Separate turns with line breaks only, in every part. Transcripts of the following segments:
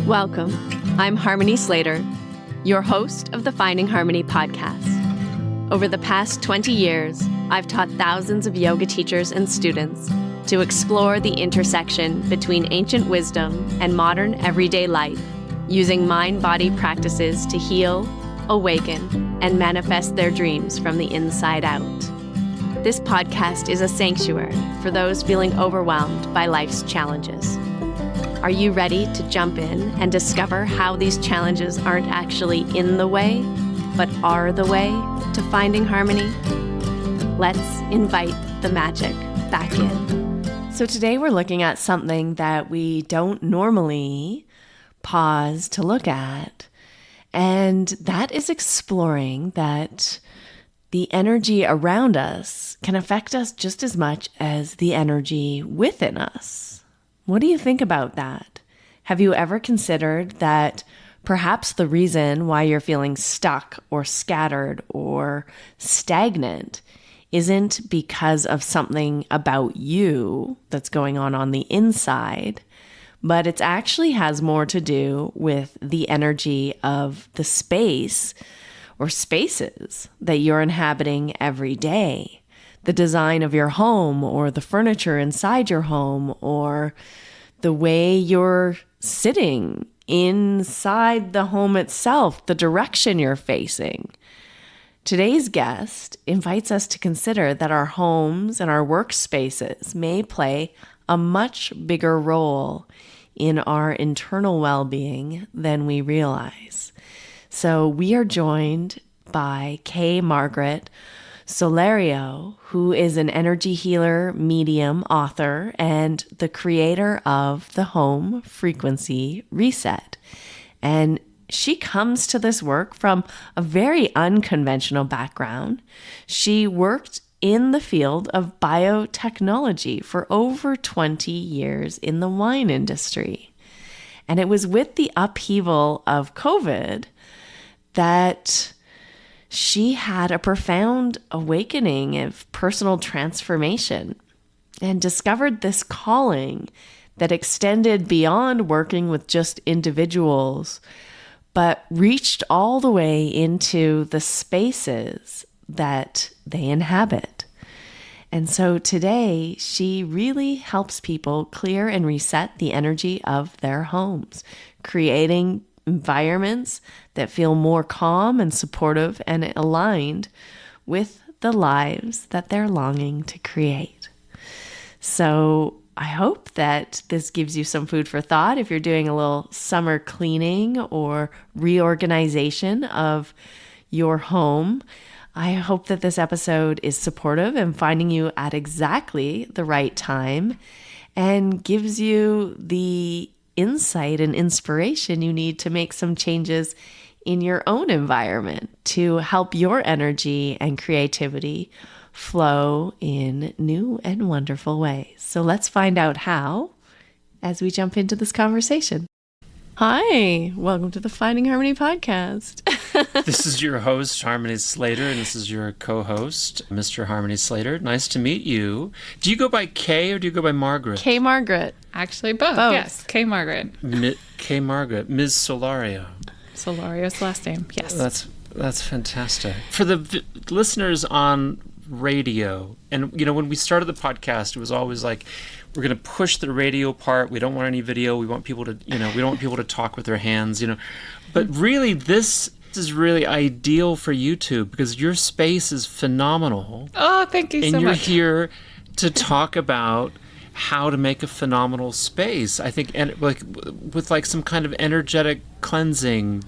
Welcome. I'm Harmony Slater, your host of the Finding Harmony podcast. Over the past 20 years, I've taught thousands of yoga teachers and students to explore the intersection between ancient wisdom and modern everyday life, using mind-body practices to heal, awaken, and manifest their dreams from the inside out. This podcast is a sanctuary for those feeling overwhelmed by life's challenges. Are you ready to jump in and discover how these challenges aren't actually in the way, but are the way to finding harmony? Let's invite the magic back in.
So today we're looking at something that we don't normally pause to look at, and that is exploring that the energy around us can affect us just as much as the energy within us. What do you think about that? Have you ever considered that perhaps the reason why you're feeling stuck or scattered or stagnant isn't because of something about you that's going on the inside, but it actually has more to do with the energy of the space or spaces that you're inhabiting every day, the design of your home or the furniture inside your home or the way you're sitting inside the home itself, the direction you're facing. Today's guest invites us to consider that our homes and our workspaces may play a much bigger role in our internal well-being than we realize. So we are joined by Margaret Solorio, who is an energy healer, medium, author, and the creator of the Home Frequency Reset. And she comes to this work from a very unconventional background. She worked in the field of biotechnology for over 20 years in the wine industry. And it was with the upheaval of COVID that she had a profound awakening of personal transformation and discovered this calling that extended beyond working with just individuals, but reached all the way into the spaces that they inhabit. And so today, she really helps people clear and reset the energy of their homes, creating environments that feel more calm and supportive and aligned with the lives that they're longing to create. So I hope that this gives you some food for thought if you're doing a little summer cleaning or reorganization of your home. I hope that this episode is supportive and finding you at exactly the right time and gives you the insight and inspiration you need to make some changes in your own environment to help your energy and creativity flow in new and wonderful ways. So let's find out how as we jump into this conversation. Hi, welcome to the Finding Harmony podcast.
This is your host, Harmony Slater, and this is your co-host, Mr. Harmony Slater. Nice to meet you. Do you go by K or do you go by Margaret?
Margaret.
Actually, both. Yes, K Margaret.
K Margaret. Ms. Solorio.
Solorio's last name, yes.
That's fantastic. For the listeners on radio, and when we started the podcast, it was always like, we're going to push the radio part. We don't want any video. We want people to, we don't want people to talk with their hands, But really, this is really ideal for YouTube because your space is phenomenal.
Oh, thank you so much.
And you're here to talk about how to make a phenomenal space. I think, and with some kind of energetic cleansing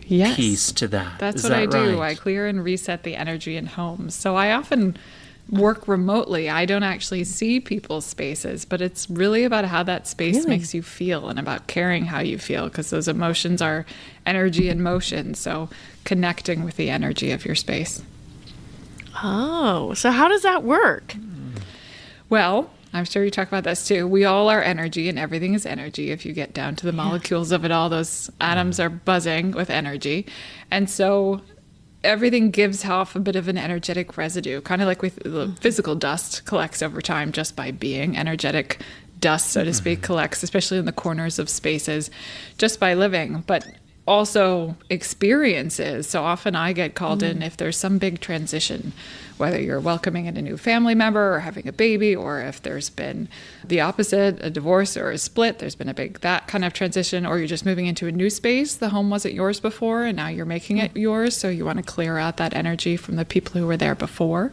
piece to that.
That's what I do. I clear and reset the energy in homes. So I often work remotely. I don't actually see people's spaces, but it's really about how that space makes you feel and about caring how you feel, because those emotions are energy in motion. So connecting with the energy of your space.
Oh, so how does that work?
Well, I'm sure you talk about this too. We all are energy, and everything is energy. If you get down to the molecules of it all, those atoms are buzzing with energy. And so everything gives off a bit of an energetic residue, kind of like with the physical dust collects over time just by being. Energetic dust, so to speak, collects, especially in the corners of spaces, just by living, but also experiences. So often I get called in if there's some big transition, whether you're welcoming in a new family member or having a baby, or if there's been the opposite, a divorce or a split, there's been a big, that kind of transition, or you're just moving into a new space. The home wasn't yours before and now you're making it yours. So you want to clear out that energy from the people who were there before.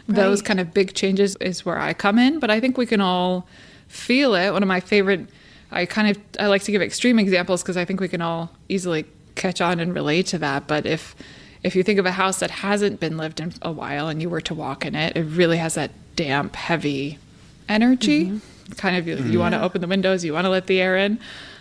Right. Those kind of big changes is where I come in, but I think we can all feel it. One of my favorite, I like to give extreme examples because I think we can all easily catch on and relate to that. But if you think of a house that hasn't been lived in a while and you were to walk in it, it really has that damp, heavy energy. Kind of, you want to open the windows, you want to let the air in.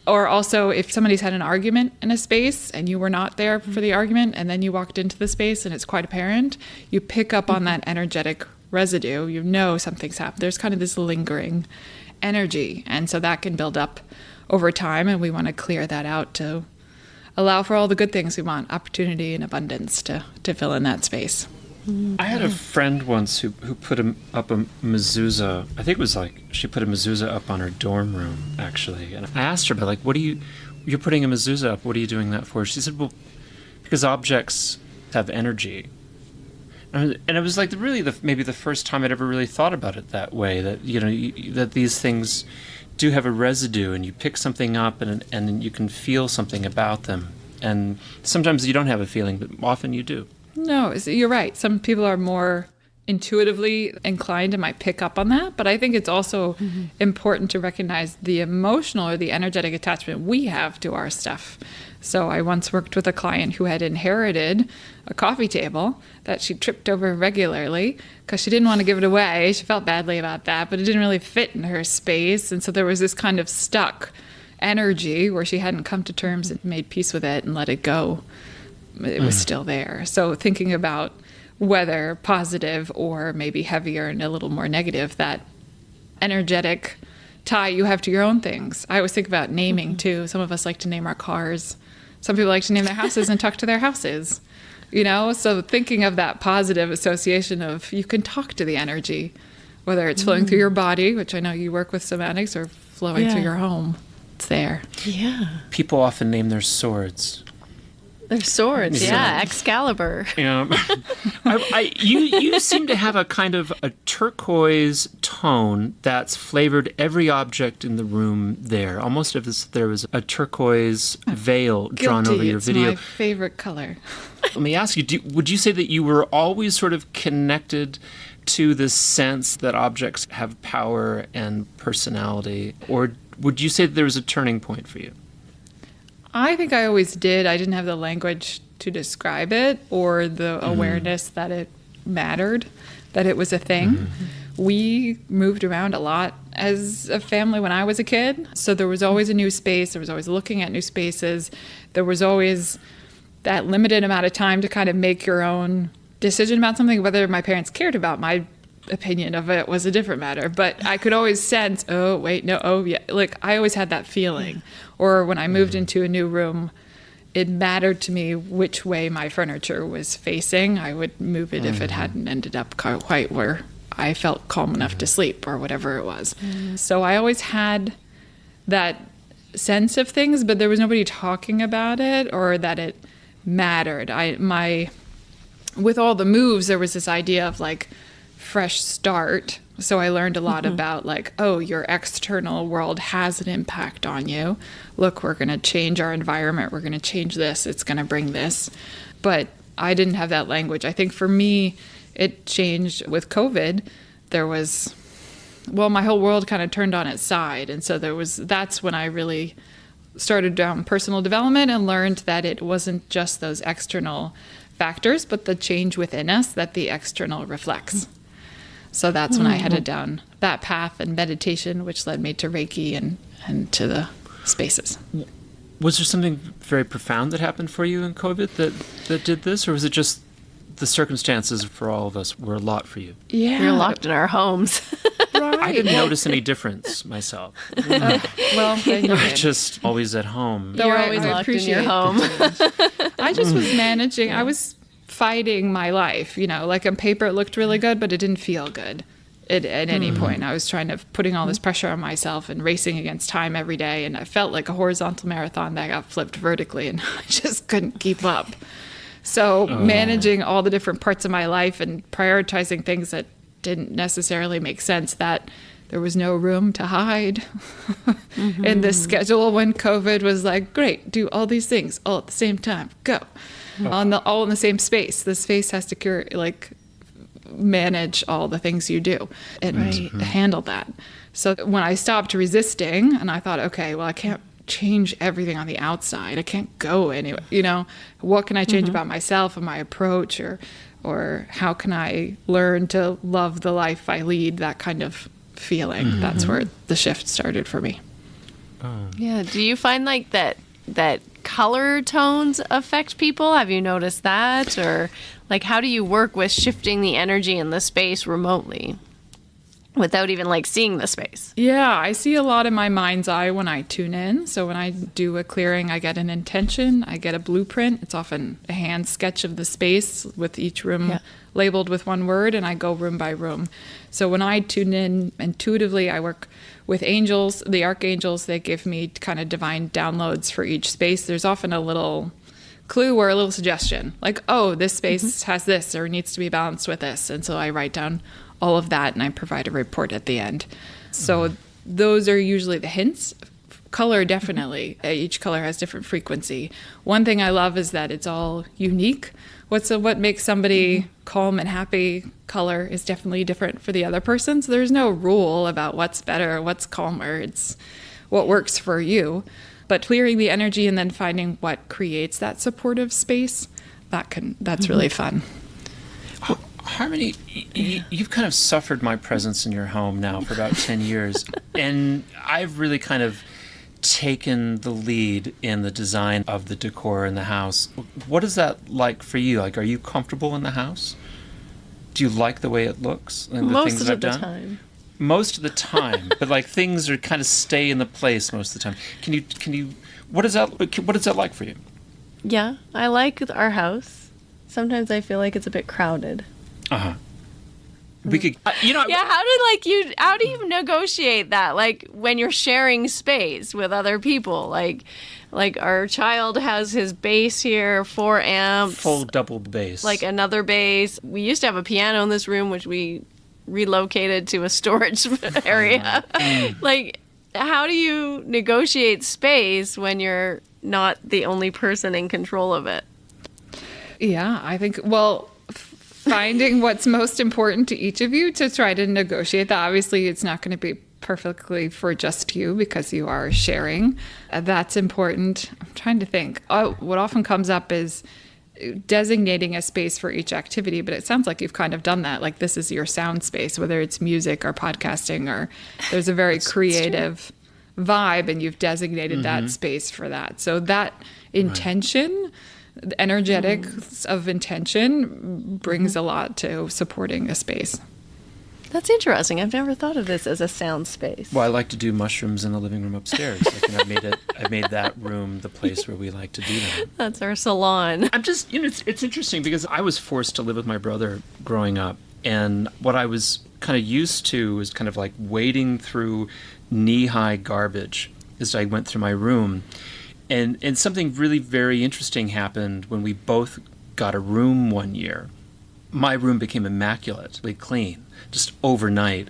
Or also if somebody's had an argument in a space and you were not there for the argument and then you walked into the space and it's quite apparent, you pick up on that energetic residue. You know something's happened. There's kind of this lingering energy. And so that can build up over time, and we want to clear that out to allow for all the good things we want, opportunity and abundance to fill in that space.
I had a friend once who put up a mezuzah. I think it was like she put a mezuzah up on her dorm room, actually. And I asked her, but like, you're putting a mezuzah up, what are you doing that for? She said, well, because objects have energy. And it was like maybe the first time I'd ever really thought about it that way, that, that these things do have a residue, and you pick something up and you can feel something about them. And sometimes you don't have a feeling, but often you do.
No, you're right. Some people are more intuitively inclined and might pick up on that. But I think it's also important to recognize the emotional or the energetic attachment we have to our stuff. So I once worked with a client who had inherited a coffee table that she tripped over regularly because she didn't want to give it away. She felt badly about that, but it didn't really fit in her space. And so there was this kind of stuck energy where she hadn't come to terms and made peace with it and let it go. It was still there. So thinking about whether positive or maybe heavier and a little more negative, that energetic tie you have to your own things. I always think about naming too. Some of us like to name our cars. Some people like to name their houses and talk to their houses. So thinking of that positive association of you can talk to the energy, whether it's flowing through your body, which I know you work with somatics, or flowing through your home. It's there. Yeah.
People often name their swords.
Their swords, Excalibur.
You seem to have a kind of a turquoise tone that's flavored every object in the room there, almost as if there was a turquoise veil drawn over your video.
It's my favorite color.
Let me ask you, would you say that you were always sort of connected to this sense that objects have power and personality, or would you say that there was a turning point for you?
I think I always did. I didn't have the language to describe it or the awareness that it mattered, that it was a thing. We moved around a lot as a family when I was a kid. So there was always a new space. There was always looking at new spaces. There was always that limited amount of time to kind of make your own decision about something. Whether my parents cared about my opinion of it was a different matter, but I could always sense, oh wait, no, oh yeah, like I always had that feeling. Or when I moved into a new room, it mattered to me which way my furniture was facing. I would move it if it hadn't ended up quite where I felt calm enough to sleep or whatever it was. So I always had that sense of things, but there was nobody talking about it or that it mattered. With all the moves, there was this idea of like fresh start. So I learned a lot about like, oh, your external world has an impact on you. Look, we're going to change our environment. We're going to change this. It's going to bring this. But I didn't have that language. I think for me, it changed with COVID. My whole world kind of turned on its side. And so that's when I really started down personal development and learned that it wasn't just those external factors, but the change within us that the external reflects. So that's when I headed down that path and meditation, which led me to Reiki and to the spaces.
Was there something very profound that happened for you in COVID that did this? Or was it just the circumstances for all of us were a lot for you?
Yeah. We were locked in our homes.
Right.
I didn't notice any difference myself.
Well, then you did.
Just always at home.
You're always locked in your home.
I just was managing. I was fighting my life, like on paper it looked really good, but it didn't feel good. at any point. I was putting all this pressure on myself and racing against time every day. And I felt like a horizontal marathon that got flipped vertically, and I just couldn't keep up. So managing all the different parts of my life and prioritizing things that didn't necessarily make sense, that there was no room to hide in the schedule when COVID was like, great, do all these things all at the same time, go. All in the same space. The space has to manage all the things you do and handle that. So when I stopped resisting and I thought, okay, well, I can't change everything on the outside. I can't go anywhere. What can I change about myself and my approach, or how can I learn to love the life I lead? That kind of feeling. That's where the shift started for me.
Yeah. Do you find like that color tones affect people? Have you noticed that? Or like, how do you work with shifting the energy in the space remotely without even like seeing the space?
Yeah, I see a lot in my mind's eye when I tune in. So when I do a clearing, I get an intention, I get a blueprint. It's often a hand sketch of the space with each room labeled with one word, and I go room by room. So when I tune in intuitively, I work with angels, the archangels. They give me kind of divine downloads for each space. There's often a little clue or a little suggestion, like, oh, this space has this or needs to be balanced with this. And so I write down all of that and I provide a report at the end. So those are usually the hints. Color, definitely. Each color has different frequency. One thing I love is that it's all unique. What makes somebody calm and happy color is definitely different for the other person. So there's no rule about what's better, what's calmer. It's what works for you. But clearing the energy and then finding what creates that supportive space, that's really fun.
Harmony, you've kind of suffered my presence in your home now for about 10 years. And I've really kind of taken the lead in the design of the decor in the house. What is that like for you? Like, are you comfortable in the house? Do you like the way it looks? And
Most of the time.
Most of the time, but like things are kind of stay in the place most of the time. Can you? What is that like for you?
Yeah, I like our house. Sometimes I feel like it's a bit crowded.
We could,
Yeah, how do you negotiate that? Like when you're sharing space with other people, like our child has his bass here, 4 amps,
full double bass,
like another bass. We used to have a piano in this room, which we relocated to a storage area. Like, how do you negotiate space when you're not the only person in control of it?
Yeah, I think, finding what's most important to each of you to try to negotiate that. Obviously, it's not going to be perfectly for just you because you are sharing. That's important. I'm trying to think. What often comes up is designating a space for each activity, but it sounds like you've kind of done that. Like this is your sound space, whether it's music or podcasting, or there's a very creative vibe and you've designated that space for that. So that intention, the energetics of intention brings a lot to supporting a space.
That's interesting. I've never thought of this as a sound space.
Well, I like to do mushrooms in the living room upstairs. I've made that room the place where we like to do that.
That's our salon.
I'm just, it's interesting because I was forced to live with my brother growing up, and what I was kind of used to was kind of like wading through knee-high garbage as I went through my room. And something really very interesting happened when we both got a room one year. My room became immaculately clean just overnight.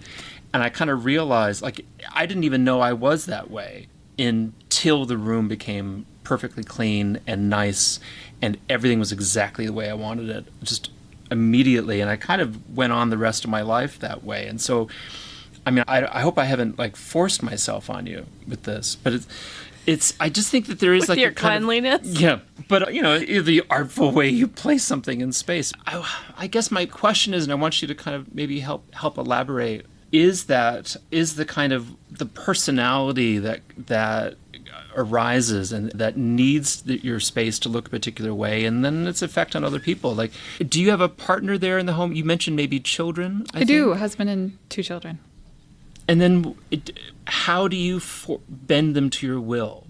And I kind of realized, like, I didn't even know I was that way until the room became perfectly clean and nice and everything was exactly the way I wanted it, just immediately. And I kind of went on the rest of my life that way. And so, I mean, I hope I haven't, like, forced myself on you with this, but I just think that there is, like,
your
a kind
cleanliness.
Yeah, but the artful way you place something in space. I guess my question is, and I want you to kind of maybe help elaborate, is the kind of the personality that arises and that needs your space to look a particular way, and then its effect on other people. Like, do you have a partner there in the home? You mentioned maybe children.
I do, a husband and 2 children.
And then how do you bend them to your will?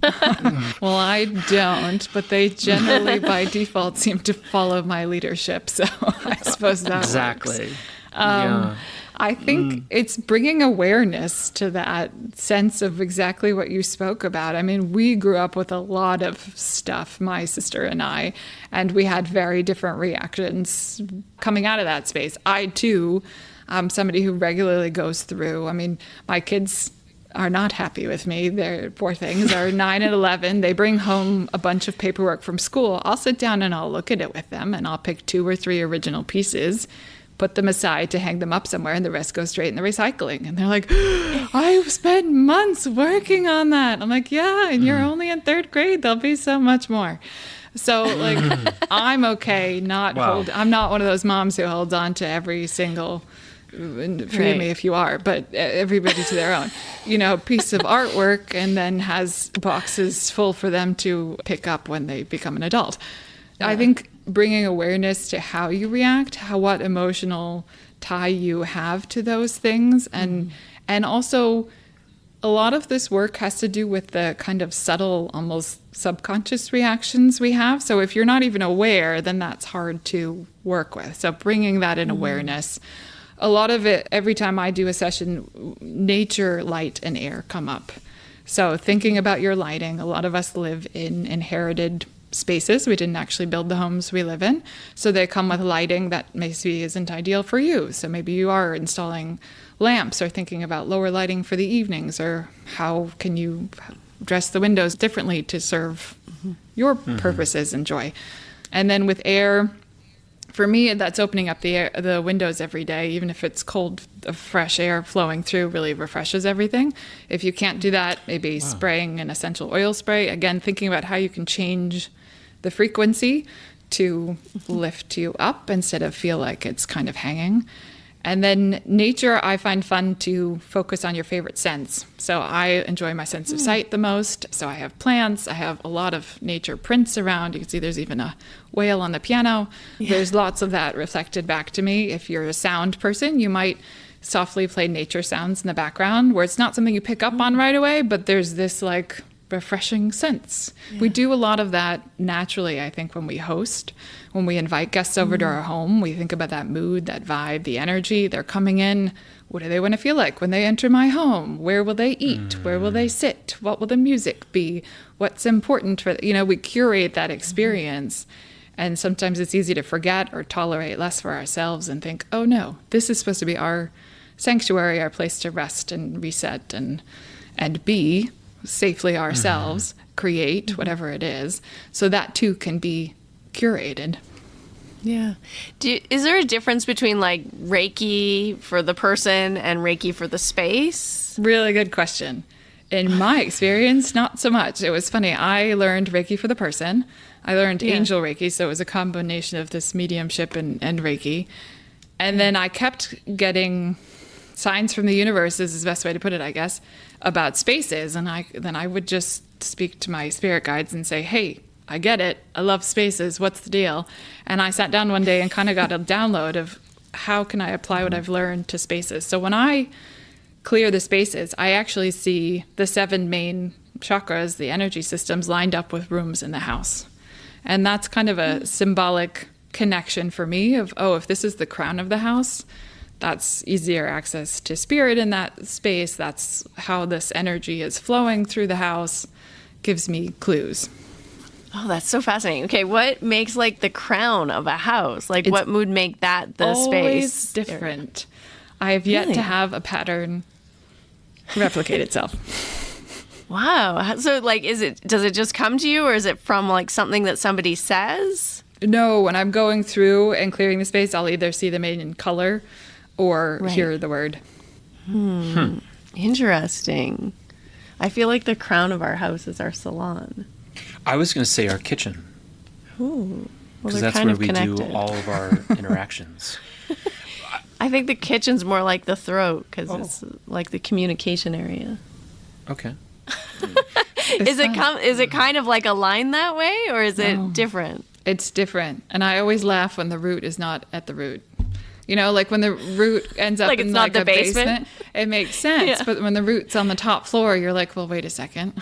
Well, I don't, but they generally by default seem to follow my leadership. So I suppose that
exactly.
works.
Yeah.
I think it's bringing awareness to that sense of exactly what you spoke about. I mean, we grew up with a lot of stuff, my sister and I, and we had very different reactions coming out of that space. I, too, am somebody who regularly goes through. I mean, my kids are not happy with me. They're, poor things, are 9 and 11. They bring home a bunch of paperwork from school. I'll sit down and I'll look at it with them, and I'll pick 2 or 3 original pieces, put them aside to hang them up somewhere, and the rest goes straight in the recycling. And they're like, I spent months working on that. I'm like, yeah, and you're only in 3rd grade. There'll be so much more. So, like, I'm okay I'm not one of those moms who holds on to every single, forgive me if you are, but everybody to their own, piece of artwork, and then has boxes full for them to pick up when they become an adult. Yeah. I think bringing awareness to how you react, what emotional tie you have to those things, and also a lot of this work has to do with the kind of subtle, almost subconscious reactions we have. So if you're not even aware, then that's hard to work with. So bringing that in awareness. A lot of it, every time I do a session, nature, light, and air come up. So thinking about your lighting, a lot of us live in inherited spaces. We didn't actually build the homes we live in. So they come with lighting that maybe isn't ideal for you. So maybe you are installing lamps or thinking about lower lighting for the evenings, or how can you dress the windows differently to serve your purposes and joy. And then with air, for me, that's opening up the windows every day. Even if it's cold, the fresh air flowing through really refreshes everything. If you can't do that, maybe spraying an essential oil spray. Again, thinking about how you can change the frequency to lift you up instead of feel like it's kind of hanging. And then nature, I find fun to focus on your favorite sense. So I enjoy my sense of sight the most. So I have plants. I have a lot of nature prints around. You can see there's even a whale on the piano. Yeah. There's lots of that reflected back to me. If you're a sound person, you might softly play nature sounds in the background, where it's not something you pick up on right away, but there's this like refreshing sense. Yeah. We do a lot of that naturally, I think, when we host. When we invite guests over to our home, we think about that mood, that vibe, the energy. They're coming in. What do they want to feel like when they enter my home? Where will they eat? Where will they sit? What will the music be? What's important for, we curate that experience. And sometimes it's easy to forget or tolerate less for ourselves and think, oh no, this is supposed to be our sanctuary, our place to rest and reset and be safely ourselves, create whatever it is. So that too can be curated.
Yeah. Is there a difference between like Reiki for the person and Reiki for the space?
Really good question. In my experience, not so much. It was funny. I learned Reiki for the person. I learned angel Reiki, so it was a combination of this mediumship and Reiki. And then I kept getting signs from the universe, is the best way to put it, I guess, about spaces. And then I would just speak to my spirit guides and say, hey, I get it. I love spaces. What's the deal? And I sat down one day and kind of got a download of how can I apply what I've learned to spaces. So when I clear the spaces, I actually see the 7 main chakras, the energy systems, lined up with rooms in the house. And that's kind of a symbolic connection for me of, if this is the crown of the house, that's easier access to spirit in that space. That's how this energy is flowing through the house, gives me clues.
Oh, that's so fascinating. Okay, what makes like the crown of a house? Like what would make that the space?
Always different. I have yet to have a pattern replicate itself.
Wow. So like, does it just come to you, or is it from like something that somebody says?
No, when I'm going through and clearing the space, I'll either see them in color or hear the word.
Interesting. I feel like the crown of our house is our salon.
I was going to say our kitchen.
Ooh.
Because that's where we do all of our interactions.
I think the kitchen's more like the throat, because it's like the communication area.
Okay.
Is it kind of like aligned that way, or is it different?
It's different. And I always laugh when the root is not at the root. Like when the root ends up in like a basement, it makes sense. Yeah. But when the root's on the top floor, you're like, well, wait a second.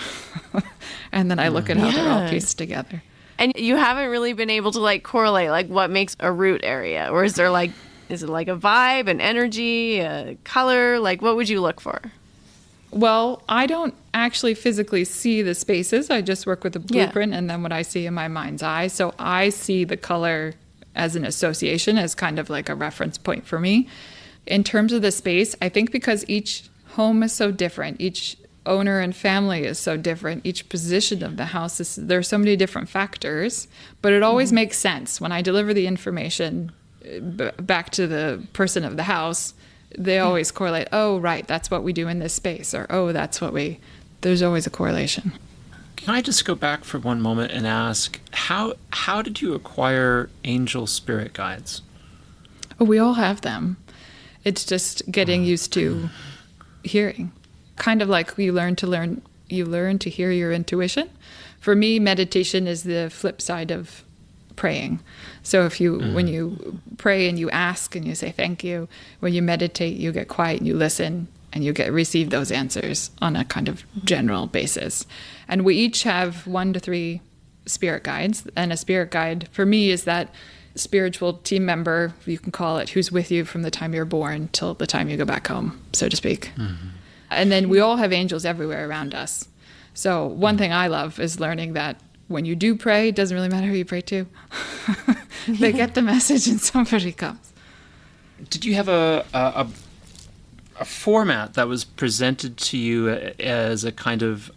And then I look at how they're all pieced together.
And you haven't really been able to like correlate like what makes a root area, or is there like Is it like a vibe, an energy, a color? Like, what would you look for?
Well, I don't actually physically see the spaces. I just work with a blueprint and then what I see in my mind's eye. So I see the color as an association, as kind of like a reference point for me. In terms of the space, I think because each home is so different, each owner and family is so different, each position of the house is, there's so many different factors, but it always makes sense when I deliver the information back to the person of the house. They always correlate, oh, right, that's what we do in this space, or, oh, there's always a correlation.
Can I just go back for one moment and ask, how did you acquire angel spirit guides?
Oh, we all have them. It's just getting used to hearing. Kind of like you learn to hear your intuition. For me, meditation is the flip side of praying. So when you pray and you ask and you say thank you, when you meditate, you get quiet and you listen and you receive those answers on a kind of general basis. And we each have 1 to 3 spirit guides. And a spirit guide for me is that spiritual team member, you can call it, who's with you from the time you're born till the time you go back home, so to speak. Mm-hmm. And then we all have angels everywhere around us. So one thing I love is learning that when you do pray, it doesn't really matter who you pray to. They get the message and somebody comes.
Did you have a format that was presented to you as a kind of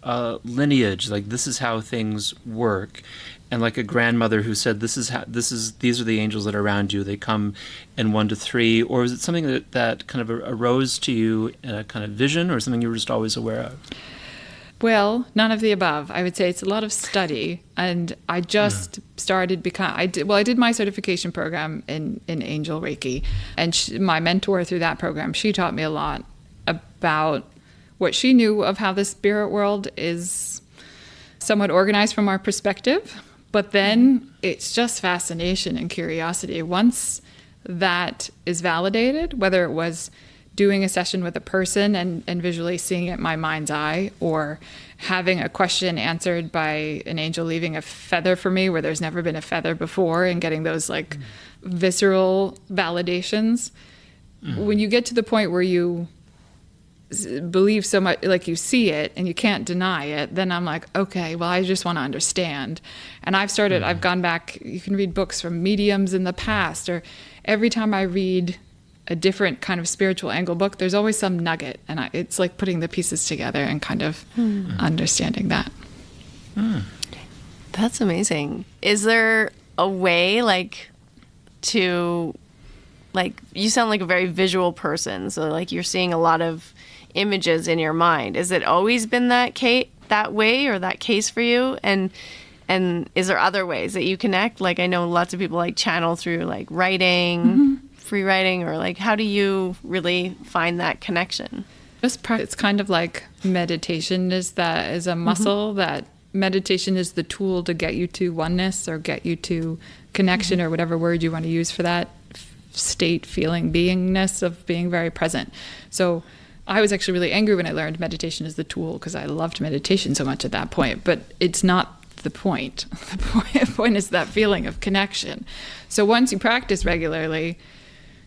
lineage, like this is how things work, and like a grandmother who said these are the angels that are around you, they come in 1 to 3, or was it something that kind of arose to you in a kind of vision, or something you were just always aware of?
Well, none of the above. I would say it's a lot of study, and I just started I did my certification program in Angel Reiki, and my mentor through that program, she taught me a lot about what she knew of how the spirit world is somewhat organized from our perspective, but then it's just fascination and curiosity. Once that is validated, whether it was doing a session with a person and visually seeing it in my mind's eye, or having a question answered by an angel leaving a feather for me where there's never been a feather before, and getting those like visceral validations. When you get to the point where you believe so much, like you see it and you can't deny it, then I'm like, okay, well, I just want to understand. And I've gone back, you can read books from mediums in the past, or every time I read a different kind of spiritual angle book, there's always some nugget, and it's like putting the pieces together and kind of understanding that.
That's amazing. Is there a way you sound like a very visual person, so like you're seeing a lot of images in your mind. Has it always been that way or that case for you? And is there other ways that you connect? Like, I know lots of people like channel through like writing, free writing, or like, how do you really find that connection?
It's kind of like meditation is a muscle, that meditation is the tool to get you to oneness or get you to connection, or whatever word you want to use for that state, feeling, beingness of being very present. So I was actually really angry when I learned meditation is the tool, because I loved meditation so much at that point, but it's not the point. The point is that feeling of connection. So once you practice regularly,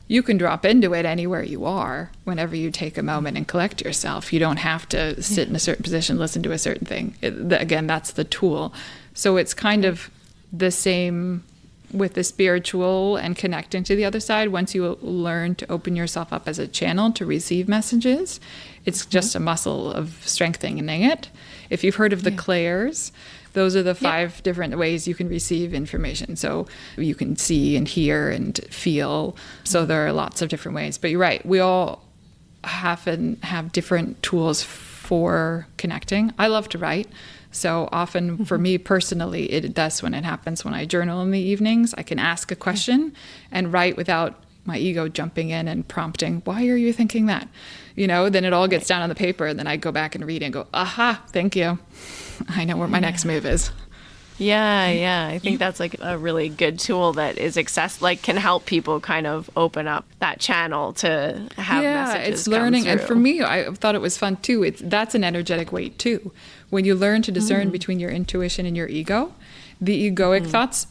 you can drop into it anywhere you are, whenever you take a moment and collect yourself. You don't have to sit in a certain position, listen to a certain thing. Again, that's the tool. So it's kind of the same with the spiritual and connecting to the other side. Once you learn to open yourself up as a channel to receive messages, it's just a muscle of strengthening it. If you've heard of the clairs, those are the 5 different ways you can receive information. So you can see and hear and feel. So there are lots of different ways. But you're right, we all have different tools for connecting. I love to write. So often for me personally, that's when it happens, when I journal in the evenings. I can ask a question and write without my ego jumping in and prompting, why are you thinking that? Then it all gets down on the paper, and then I go back and read and go, aha, thank you. I know where my next move is.
Yeah. I think that's like a really good tool that is can help people kind of open up that channel to have messages.
It's learning.
come
And
through.
for me, I thought it was fun too. That's an energetic weight too. When you learn to discern between your intuition and your ego, the egoic thoughts,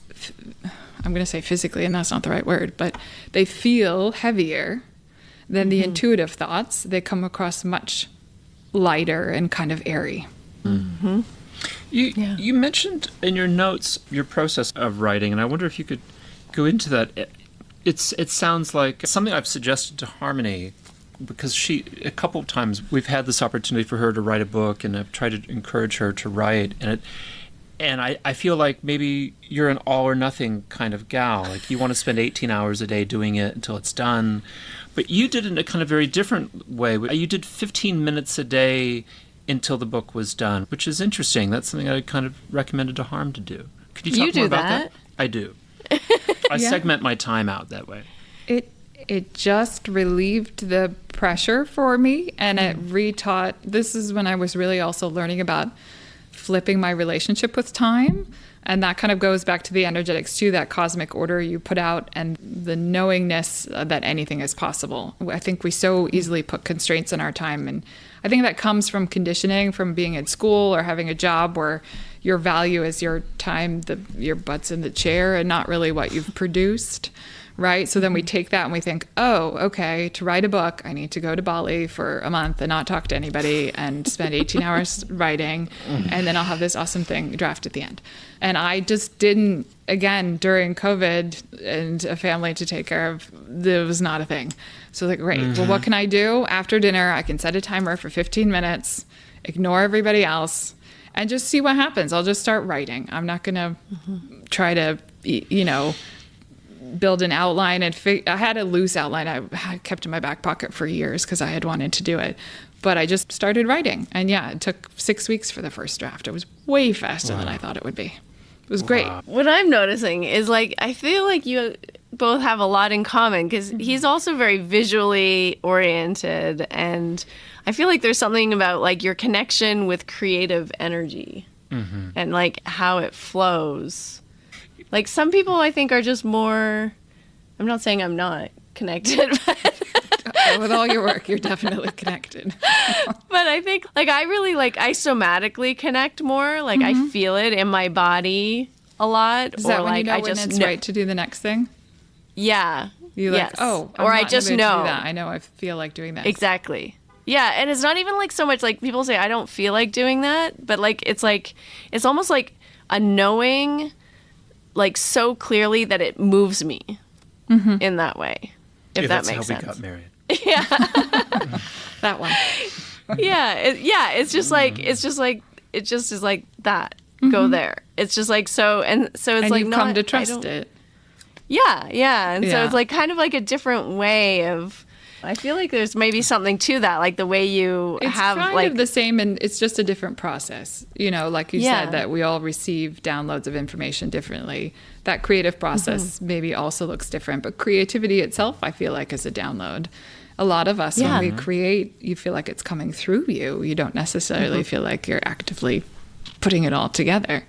I'm going to say physically, and that's not the right word, but they feel heavier than the intuitive thoughts. They come across much lighter and kind of airy.
Mm-hmm. You mentioned in your notes your process of writing, and I wonder if you could go into that. It sounds like something I've suggested to Harmony, because a couple of times we've had this opportunity for her to write a book, and I've tried to encourage her to write, and I feel like maybe you're an all or nothing kind of gal. Like, you want to spend 18 hours a day doing it until it's done. But you did it in a kind of very different way. You did 15 minutes a day until the book was done, which is interesting. That's something I kind of recommended to Harm to do. Could you talk more about that? I do. I segment my time out that way.
It just relieved the pressure for me, and it retaught. This is when I was really also learning about flipping my relationship with time. And that kind of goes back to the energetics too, that cosmic order you put out and the knowingness that anything is possible. I think we so easily put constraints on our time. And I think that comes from conditioning, from being in school or having a job where your value is your time, your butt's in the chair, and not really what you've produced. Right? So then we take that and we think, oh, okay, to write a book, I need to go to Bali for a month and not talk to anybody and spend 18 hours writing, and then I'll have this awesome thing draft at the end. And I just didn't, again, during COVID and a family to take care of, there was not a thing. So like, great, well, what can I do? After dinner, I can set a timer for 15 minutes, ignore everybody else, and just see what happens. I'll just start writing. I'm not going to try to, build an outline. And I had a loose outline I kept in my back pocket for years because I had wanted to do it. But I just started writing. And yeah, it took 6 weeks for the first draft. It was way faster than I thought it would be. It was great.
What I'm noticing is, like, I feel like you both have a lot in common, because he's also very visually oriented. And I feel like there's something about, like, your connection with creative energy and, like, how it flows. Like, some people, I think, are just more, I'm not saying I'm not connected, but
with all your work, you're definitely connected.
But I think, like, I really, like, I somatically connect more. Like, I feel it in my body a lot.
Is that
or
when
like,
you know when it's right to do the next thing?
Yeah.
You're like, oh,
or I just know.
That. I know I feel like doing that.
Exactly. Yeah, and it's not even, like, so much, like, people say, I don't feel like doing that. But, like, it's almost like a knowing, like, so clearly that it moves me in that way, if that makes sense.
That's how we got married.
Yeah.
That one.
Yeah. It's just like, it just is like that. Go there. It's just like, so it's
and
like,
you've come to trust it.
Yeah. Yeah. And so it's like kind of like a different way of, I feel like there's maybe something to that, like the way you have,
kind
like,
of the same, and it's just a different process. Like you said, that we all receive downloads of information differently. That creative process maybe also looks different, but creativity itself, I feel like, is a download. A lot of us, when we create, you feel like it's coming through you. You don't necessarily feel like you're actively putting it all together.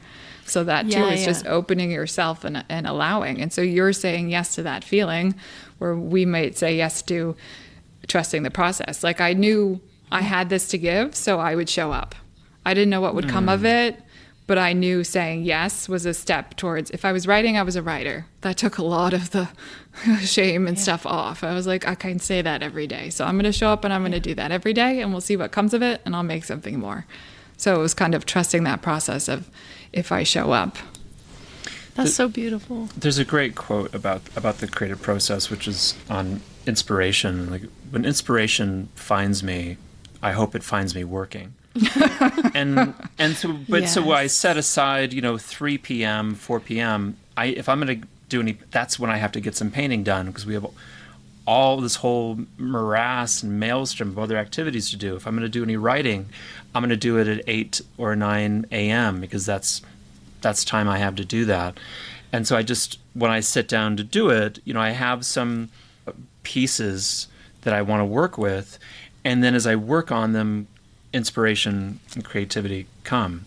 So that too is just opening yourself and allowing. And so you're saying yes to that feeling, where we might say yes to trusting the process. Like, I knew I had this to give, so I would show up. I didn't know what would come of it, but I knew saying yes was a step towards, if I was writing, I was a writer. That took a lot of the shame and stuff off. I was like, I can say that every day. So I'm going to show up and I'm going to do that every day, and we'll see what comes of it, and I'll make something more. So it was kind of trusting that process of, if I show up.
That's so beautiful.
There's a great quote about the creative process, which is on inspiration. Like, when inspiration finds me, I hope it finds me working. So I set aside, 3 p.m., 4 p.m. If I'm going to do that's when I have to get some painting done, because we have all this whole morass and maelstrom of other activities to do. If I'm going to do any writing, I'm going to do it at 8 or 9 a.m. because that's time I have to do that. And so when I sit down to do it, I have some pieces that I want to work with. And then as I work on them, inspiration and creativity come.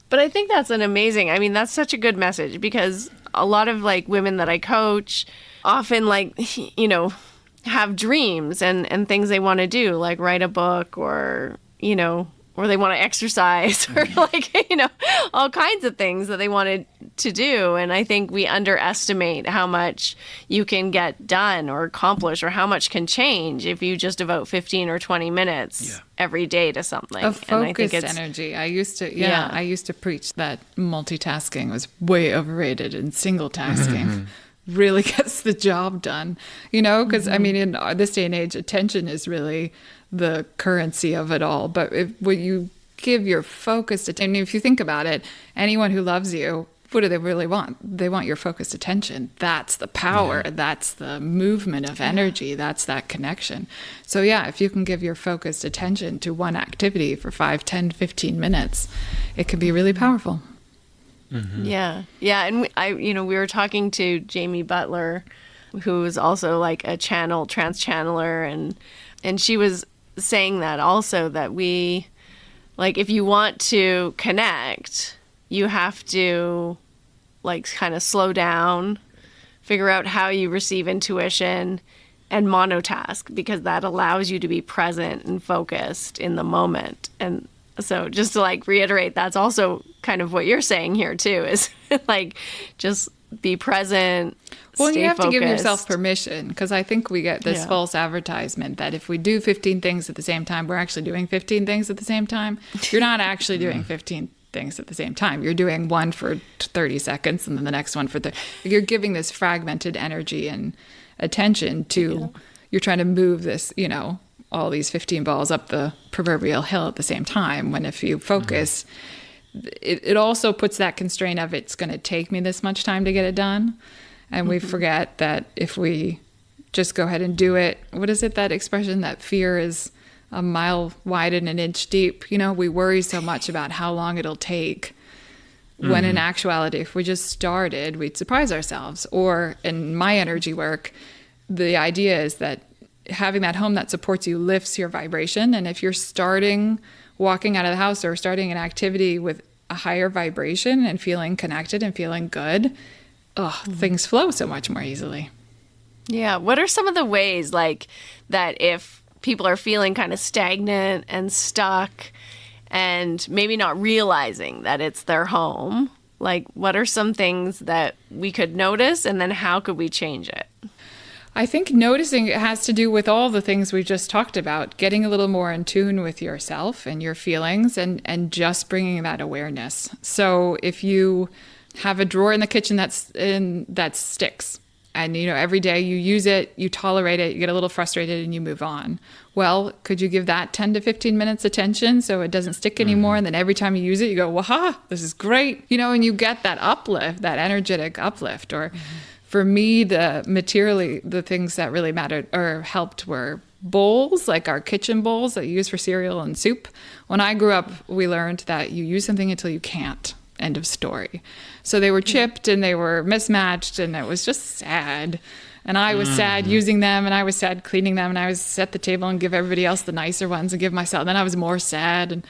But I think that's that's such a good message, because a lot of, like, women that I coach often, like, have dreams and things they want to do, like write a book or they want to exercise or, like, all kinds of things that they want to
to do. And I think we underestimate how much you can get done or accomplish or how much can change if you just devote 15 or 20 minutes every day to something.
A focused energy. I used to preach that multitasking was way overrated and single tasking really gets the job done, because I mean, in this day and age, attention is really the currency of it all. But when you give your focused attention, if you think about it, anyone who loves you, what do they really want? They want your focused attention. That's the power. Yeah. That's the movement of energy. That's that connection. So if you can give your focused attention to one activity for 5, 10, 15 minutes, it can be really powerful.
Mm-hmm. Yeah. And we were talking to Jamie Butler, who is also like a trance channeler, and she was saying that also, that we, like, if you want to connect, you have to like kind of slow down, figure out how you receive intuition, and monotask, because that allows you to be present and focused in the moment. And so just to like reiterate, that's also kind of what you're saying here too, is like just be present.
Well, you have
focused.
to give yourself permission, because I think we get this false advertisement that if we do 15 things at the same time, we're actually doing 15 things at the same time. You're not actually doing 15 things at the same time. You're doing one for 30 seconds and then the next one for you're giving this fragmented energy and attention to, you're trying to move this, all these 15 balls up the proverbial hill at the same time, when if you focus, it also puts that constraint of it's going to take me this much time to get it done. And we forget that if we just go ahead and do it, what is it, that expression that fear is a mile wide and an inch deep? We worry so much about how long it'll take, when in actuality, if we just started, we'd surprise ourselves. Or in my energy work, the idea is that having that home that supports you lifts your vibration. And if you're starting walking out of the house or starting an activity with a higher vibration and feeling connected and feeling good, things flow so much more easily.
Yeah. What are some of the ways, like, that if people are feeling kind of stagnant and stuck and maybe not realizing that it's their home, like, what are some things that we could notice, and then how could we change it?
I think noticing it has to do with all the things we just talked about, getting a little more in tune with yourself and your feelings, and just bringing that awareness. So if you have a drawer in the kitchen that sticks, and every day you use it, you tolerate it, you get a little frustrated, and you move on. Well, could you give that 10 to 15 minutes attention so it doesn't stick anymore? And then every time you use it, you go, waha, this is great. And you get that uplift, that energetic uplift. Or for me, the things that really mattered or helped were bowls, like our kitchen bowls that you use for cereal and soup. When I grew up, we learned that you use something until you can't. End of story. So they were chipped and they were mismatched, and it was just sad. And I was sad using them, and I was sad cleaning them, and I was set the table and give everybody else the nicer ones and give myself. And then I was more sad, and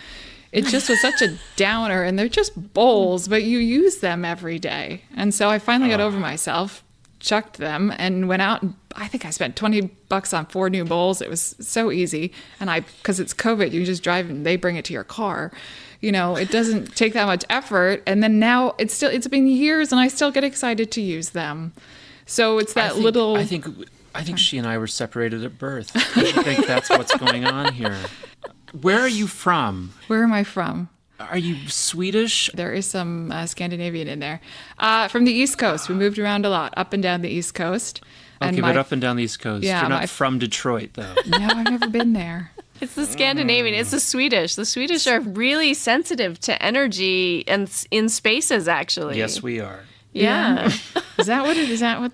it just was such a downer. And they're just bowls, but you use them every day. And so I finally got over myself, chucked them, and went out, and I think I spent $20 on 4 new bowls. It was so easy. And because it's COVID, you just drive and they bring it to your car. It doesn't take that much effort. And then now it's been years and I still get excited to use them. So it's that little...
I think she and I were separated at birth. I think that's what's going on here. Where are you from?
Where am I from?
Are you Swedish?
There is some Scandinavian in there. From the East Coast. We moved around a lot, up and down the East Coast.
Okay, but up and down the East Coast.
Yeah,
you're not from Detroit, though.
No, I've never been there.
It's the Scandinavian. It's the Swedish. The Swedish are really sensitive to energy and in spaces, actually.
Yes, we are.
Yeah.
Is that what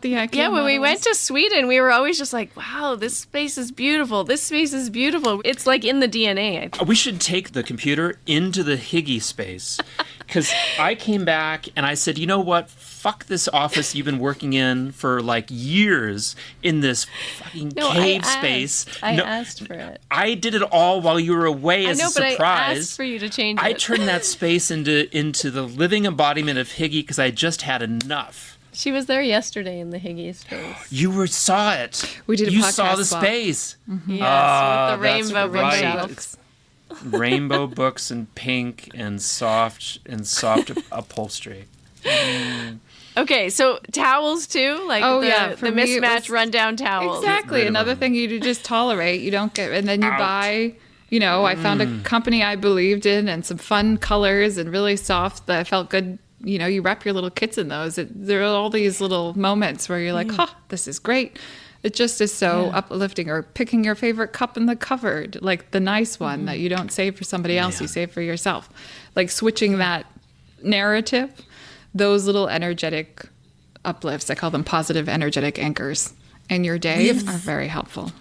the IKEA
Yeah, when we went
is?
to Sweden, we were always just like, wow, this space is beautiful. This space is beautiful. It's like in the DNA, I think.
We should take the computer into the Higgy space, because I came back and I said, you know what? Fuck this office you've been working in for like years in this fucking cave space.
I asked for it.
I did it all while you were away as a surprise.
But I asked for you to change it.
I turned that space into the living embodiment of Higgy because I just had enough.
She was there yesterday in the Higgy space.
You saw it.
We did a podcast.
You saw the space.
Mm-hmm. Yes, with the rainbow bookshelves.
Rainbow books and pink and soft upholstery.
Okay, so towels too, like the mismatched rundown towels.
Exactly. Another thing you just tolerate. You don't get, and then you buy. I found a company I believed in and some fun colors and really soft that felt good. You wrap your little kits in those. There are all these little moments where you're like, this is great. It just is so uplifting. Or picking your favorite cup in the cupboard, like the nice one that you don't save for somebody else, you save for yourself. Like switching that narrative, those little energetic uplifts, I call them positive energetic anchors in your day, are very helpful.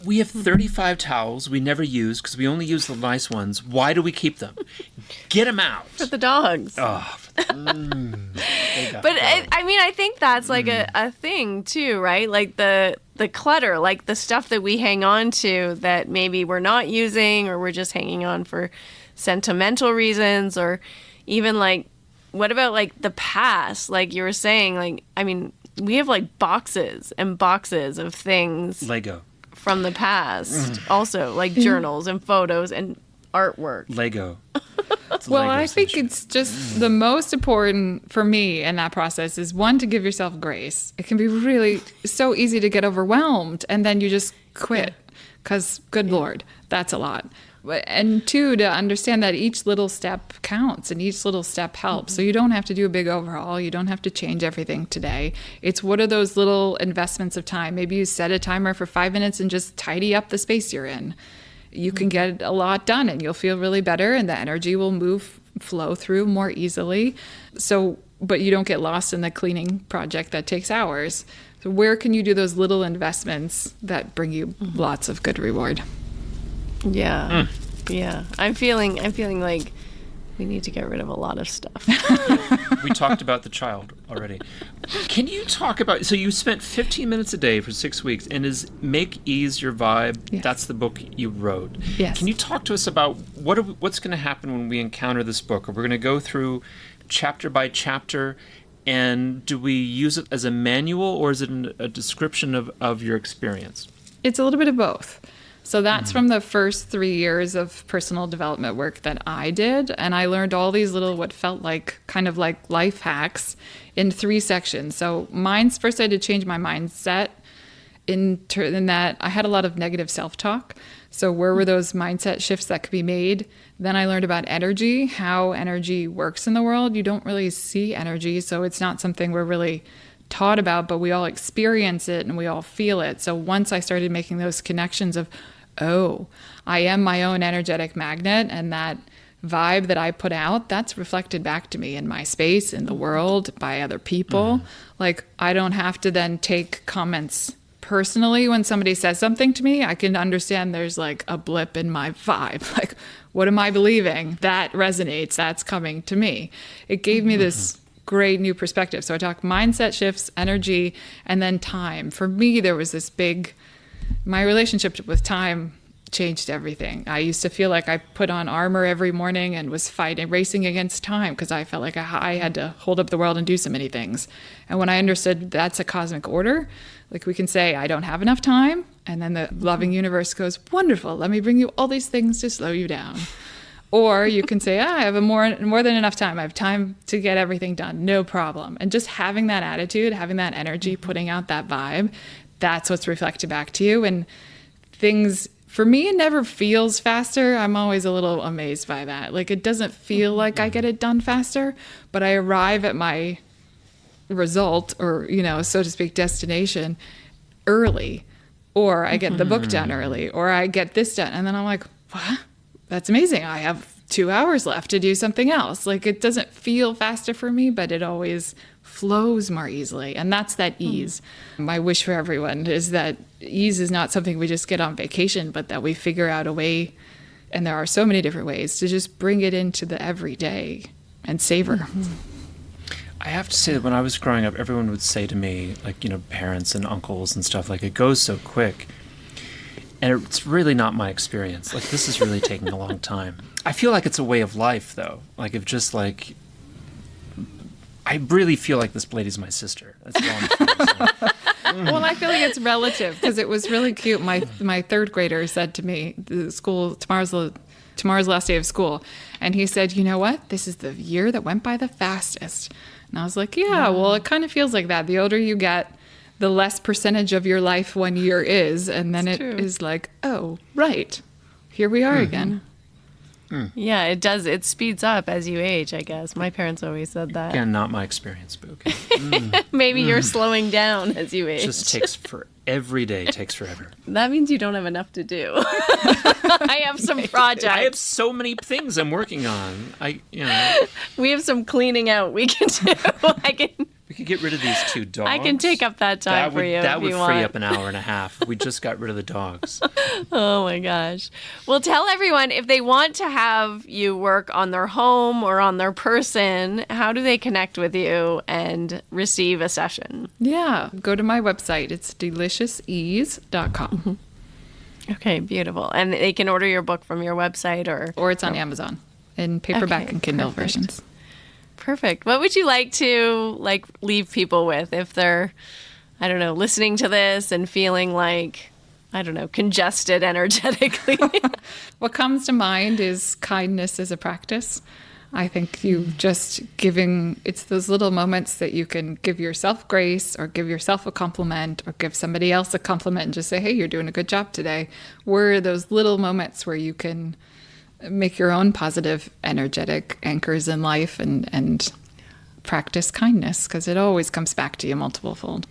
We have 35 towels we never use because we only use the nice ones. Why do we keep them? Get them out.
For the dogs.
Oh.
But I think that's like a thing too, right? Like the clutter, like the stuff that we hang on to that maybe we're not using or we're just hanging on for sentimental reasons, or even like, what about like the past? Like you were saying, like, I mean, we have like boxes and boxes of things.
Lego.
From the past, also like journals and photos and artwork.
Lego.
Well, I think it's just the most important for me in that process is, one, to give yourself grace. It can be really so easy to get overwhelmed and then you just quit because, good Lord, that's a lot. And two, to understand that each little step counts and each little step helps. So you don't have to do a big overhaul. You don't have to change everything today. It's what are those little investments of time? Maybe you set a timer for 5 minutes and just tidy up the space you're in. You can get a lot done and you'll feel really better and the energy will flow through more easily. So, but you don't get lost in the cleaning project that takes hours. So where can you do those little investments that bring you lots of good reward?
Yeah. Yeah. I'm feeling like we need to get rid of a lot of stuff.
We talked about the child already. Can you talk about, so you spent 15 minutes a day for 6 weeks, and is Make Ease Your Vibe?
Yes.
That's the book you wrote.
Yes.
Can you talk to us about what's going to happen when we encounter this book? Are we going to go through chapter by chapter, and do we use it as a manual, or is it a description of your experience?
It's a little bit of both. So that's from the first 3 years of personal development work that I did. And I learned all these little, what felt like kind of like life hacks in 3 sections. So first I had to change my mindset in that I had a lot of negative self-talk. So where were those mindset shifts that could be made? Then I learned about energy, how energy works in the world. You don't really see energy, so it's not something we're really taught about, but we all experience it and we all feel it. So once I started making those connections of, I am my own energetic magnet, and that vibe that I put out, that's reflected back to me in my space, in the world, by other people. Like, I don't have to then take comments personally when somebody says something to me. I can understand there's like a blip in my vibe. Like, what am I believing? That resonates. That's coming to me. It gave me this great new perspective. So I talk mindset shifts, energy, and then time. For me, there was this my relationship with time changed everything. I used to feel like I put on armor every morning and was racing against time because I felt like I had to hold up the world and do so many things. And when I understood that's a cosmic order, like we can say, I don't have enough time. And then the loving universe goes, wonderful, let me bring you all these things to slow you down. Or you can say, I have more than enough time. I have time to get everything done. No problem. And just having that attitude, having that energy, putting out that vibe, that's what's reflected back to you. And things, for me, it never feels faster. I'm always a little amazed by that. Like, it doesn't feel like I get it done faster, but I arrive at my result, or, so to speak, destination early. Or I get the book done early, or I get this done. And then I'm like, what? That's amazing. I have 2 hours left to do something else. Like, it doesn't feel faster for me, but it always flows more easily. And that's that ease. My wish for everyone is that ease is not something we just get on vacation, but that we figure out a way, and there are so many different ways, to just bring it into the everyday and savor.
I have to say that when I was growing up, everyone would say to me, like, parents and uncles and stuff, like, it goes so quick. And it's really not my experience. Like, this is really taking a long time. I feel like it's a way of life, though. Like, if just like, I really feel like this lady's my sister. That's all I'm saying.
Well, I feel like it's relative, because it was really cute. My third grader said to me, the school, tomorrow's the tomorrow's the last day of school. And he said, you know what? This is the year that went by the fastest. And I was like, yeah, well, it kind of feels like that. The older you get, the less percentage of your life 1 year is. And then is like, oh, right. Here we are again.
Yeah, it does. It speeds up as you age, I guess. My parents always said that.
Again, not my experience, but okay.
Maybe you're slowing down as you age.
Just takes every day takes forever.
That means you don't have enough to do. I have some projects.
I have so many things I'm working on.
We have some cleaning out we can do.
We could get rid of these 2 dogs.
I can take up that time for you.
That would free
want.
up an hour and a half. We just got rid of the dogs.
Oh my gosh. Well, tell everyone if they want to have you work on their home or on their person, how do they connect with you and receive a session?
Yeah. Go to my website. It's deliciousease.com.
Okay, beautiful. And they can order your book from your website
or it's on Amazon in paperback and Kindle versions.
Perfect. What would you like to leave people with if they're, I don't know, listening to this and feeling like, I don't know, congested energetically?
What comes to mind is kindness as a practice. I think it's those little moments that you can give yourself grace or give yourself a compliment or give somebody else a compliment and just say, hey, you're doing a good job today. Were those little moments where you can make your own positive, energetic anchors in life and practice kindness, because it always comes back to you multiple fold.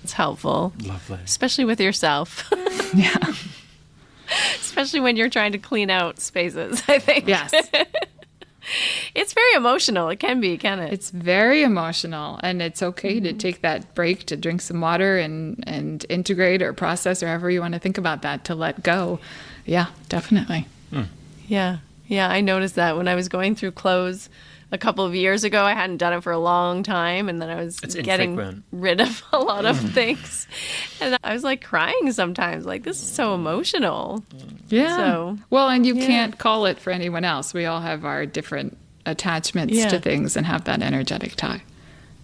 It's helpful.
Lovely.
Especially with yourself.
Yeah.
Especially when you're trying to clean out spaces, I think.
Yes.
It's very emotional. It can be, can it?
It's very emotional, and it's okay to take that break to drink some water and integrate or process or however you want to think about that, to let go. Yeah, definitely.
Yeah. I noticed that when I was going through clothes a couple of years ago. I hadn't done it for a long time, and then I was getting rid of a lot of things. And I was like crying sometimes, like, this is so emotional.
Yeah.
So,
well, and you can't call it for anyone else. We all have our different attachments to things and have that energetic tie.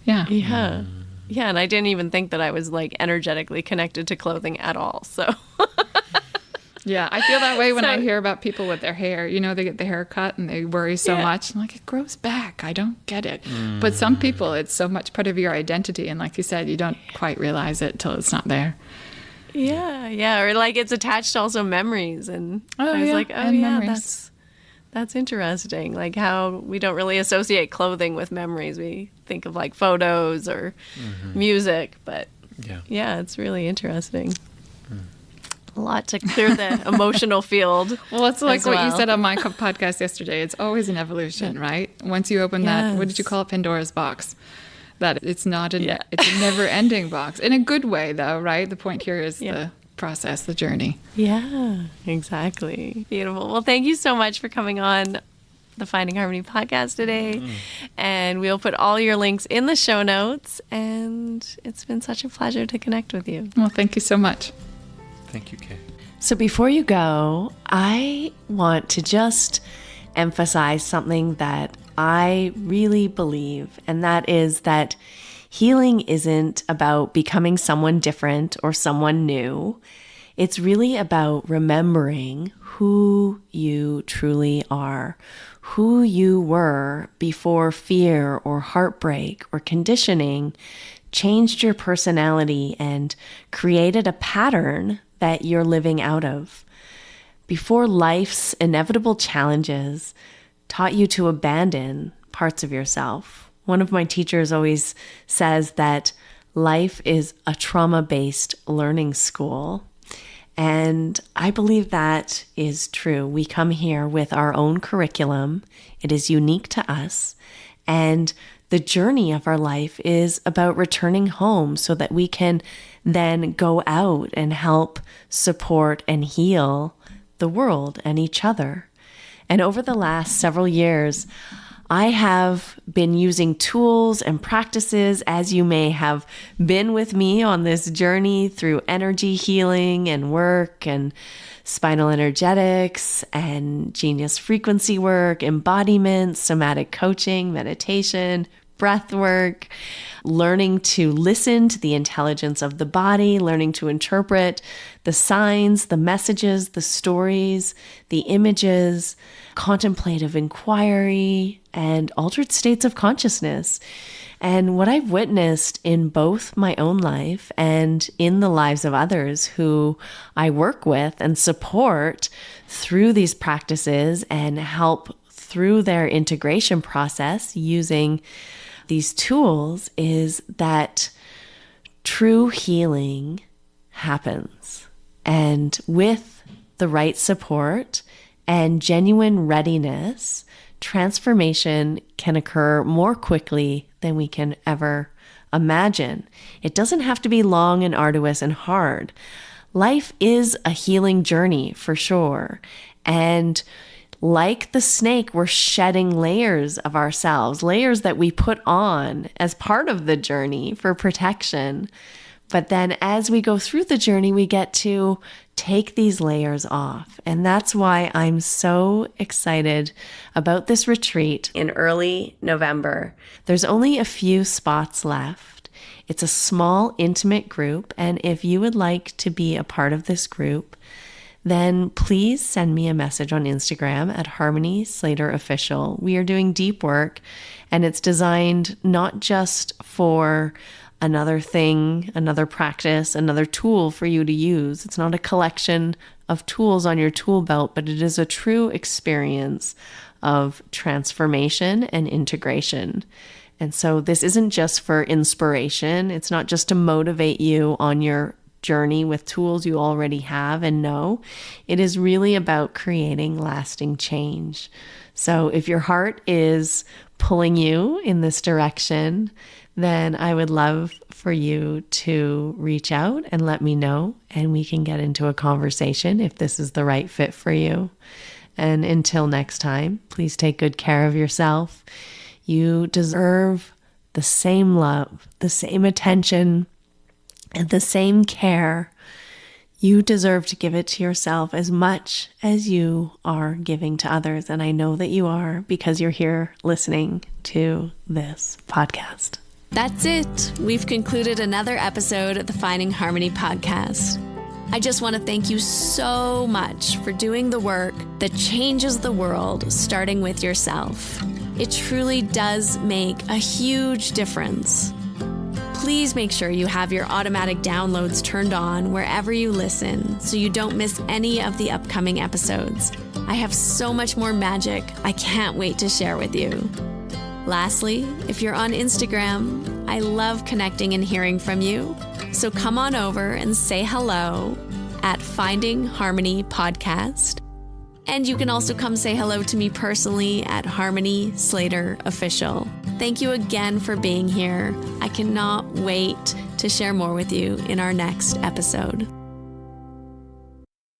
Yeah.
Yeah. Yeah, and I didn't even think that I was like energetically connected to clothing at all. So
yeah, I feel that way when I hear about people with their hair. You know, they get the hair cut and they worry so much. I'm like, it grows back. I don't get it. But some people, it's so much part of your identity. And like you said, you don't quite realize it till it's not there.
Yeah. Or like it's attached to also memories. And I was like, that's interesting. Like how we don't really associate clothing with memories. We think of like photos or music. But yeah, it's really interesting. A lot to clear the emotional field.
Well, it's like what you said on my podcast yesterday. It's always an evolution, right? Once you open that, what did you call it? Pandora's box. That it's not it's a never-ending box. In a good way, though, right? The point here is the process, the journey.
Yeah, exactly. Beautiful. Well, thank you so much for coming on the Finding Harmony podcast today. And we'll put all your links in the show notes. And it's been such a pleasure to connect with you.
Well, thank you so much.
Thank you, Kay.
So before you go, I want to just emphasize something that I really believe, and that is that healing isn't about becoming someone different or someone new. It's really about remembering who you truly are, who you were before fear or heartbreak or conditioning changed your personality and created a pattern that you're living out of. Before life's inevitable challenges taught you to abandon parts of yourself. One of my teachers always says that life is a trauma-based learning school. And I believe that is true. We come here with our own curriculum. It is unique to us. And the journey of our life is about returning home so that we can then go out and help support and heal the world and each other. And over the last several years, I have been using tools and practices, as you may have been with me on this journey through energy healing and work and spinal energetics and genius frequency work, embodiment, somatic coaching, meditation, breath work, learning to listen to the intelligence of the body, learning to interpret the signs, the messages, the stories, the images, contemplative inquiry, and altered states of consciousness. And what I've witnessed in both my own life and in the lives of others who I work with and support through these practices and help through their integration process using these tools is that true healing happens. And with the right support and genuine readiness, transformation can occur more quickly than we can ever imagine. It doesn't have to be long and arduous and hard. Life is a healing journey for sure. And like the snake, we're shedding layers of ourselves, layers that we put on as part of the journey for protection. But then as we go through the journey, we get to take these layers off. And that's why I'm so excited about this retreat in early November. There's only a few spots left. It's a small, intimate group. And if you would like to be a part of this group, then please send me a message on Instagram at Harmony Slater Official. We are doing deep work, and it's designed not just for another thing, another practice, another tool for you to use. It's not a collection of tools on your tool belt, but it is a true experience of transformation and integration. And so this isn't just for inspiration. It's not just to motivate you on your journey with tools you already have and know. It is really about creating lasting change. So if your heart is pulling you in this direction, then I would love for you to reach out and let me know, and we can get into a conversation if this is the right fit for you. And until next time, please take good care of yourself. You deserve the same love, the same attention, and the same care. You deserve to give it to yourself as much as you are giving to others. And I know that you are, because you're here listening to this podcast.
That's it. We've concluded another episode of the Finding Harmony podcast. I just want to thank you so much for doing the work that changes the world, starting with yourself. It truly does make a huge difference. Please make sure you have your automatic downloads turned on wherever you listen so you don't miss any of the upcoming episodes. I have so much more magic I can't wait to share with you. Lastly, if you're on Instagram, I love connecting and hearing from you. So come on over and say hello at Finding Harmony Podcast. And you can also come say hello to me personally at Harmony Slater Official. Thank you again for being here. I cannot wait to share more with you in our next episode.